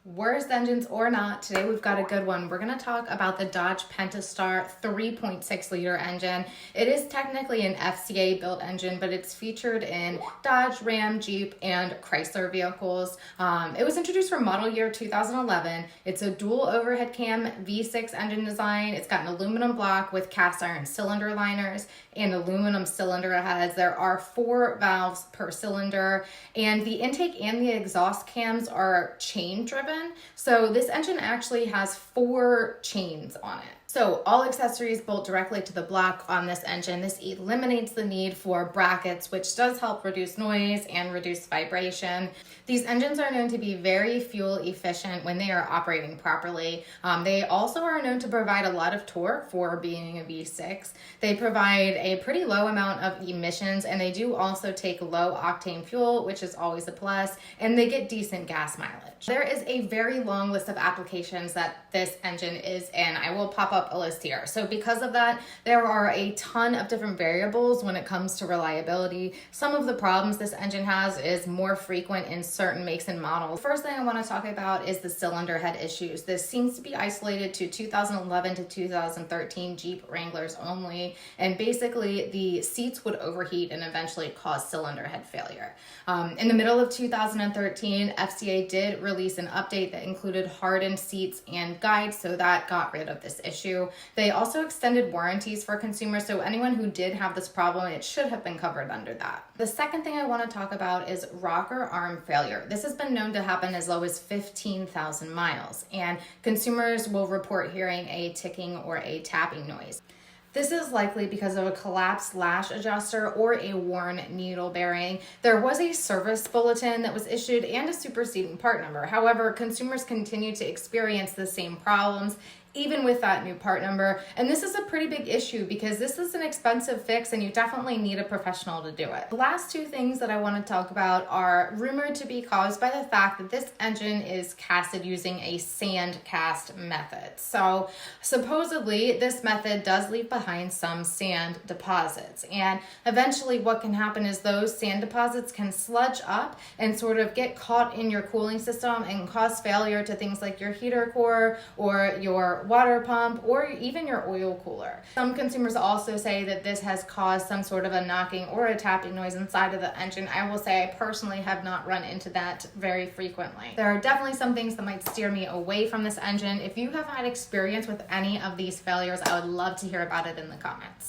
Worst engines or not, today we've got a good one. We're going to talk about the Dodge Pentastar 3.6 liter engine. It is technically an FCA built engine, but it's featured in Dodge, Ram, Jeep, and Chrysler vehicles. It was introduced for model year 2011. It's a dual overhead cam V6 engine design. It's got an aluminum block with cast iron cylinder liners and aluminum cylinder heads. There are 4 valves per cylinder, and the intake and the exhaust cams are chain driven. So this engine actually has 4 chains on it. So all accessories bolt directly to the block on this engine. This eliminates the need for brackets, which does help reduce noise and reduce vibration. These engines are known to be very fuel efficient when they are operating properly. They also are known to provide a lot of torque for being a V6. They provide a pretty low amount of emissions, and they do also take low octane fuel, which is always a plus, and they get decent gas mileage. There is a very long list of applications that this engine is in. I will pop up a list here. So because of that, there are a ton of different variables when it comes to reliability. Some of the problems this engine has is more frequent in certain makes and models. The first thing I want to talk about is the cylinder head issues. This seems to be isolated to 2011 to 2013 Jeep Wranglers only, and basically the seats would overheat and eventually cause cylinder head failure. In the middle of 2013, FCA did release an update that included hardened seats and guides, so that got rid of this issue. They also extended warranties for consumers, so anyone who did have this problem, it should have been covered under that. The second thing I want to talk about is rocker arm failure. This has been known to happen as low as 15,000 miles, and consumers will report hearing a ticking or a tapping noise. This is likely because of a collapsed lash adjuster or a worn needle bearing. There was a service bulletin that was issued and a superseding part number. However, consumers continue to experience the same problems even with that new part number. And this is a pretty big issue because this is an expensive fix and you definitely need a professional to do it. The last 2 things that I want to talk about are rumored to be caused by the fact that this engine is casted using a sand cast method. So supposedly this method does leave behind some sand deposits, and eventually what can happen is those sand deposits can sludge up and sort of get caught in your cooling system and cause failure to things like your heater core or your water pump or even your oil cooler. Some consumers also say that this has caused some sort of a knocking or a tapping noise inside of the engine. I will say I personally have not run into that very frequently. There are definitely some things that might steer me away from this engine. If you have had experience with any of these failures, I would love to hear about it in the comments.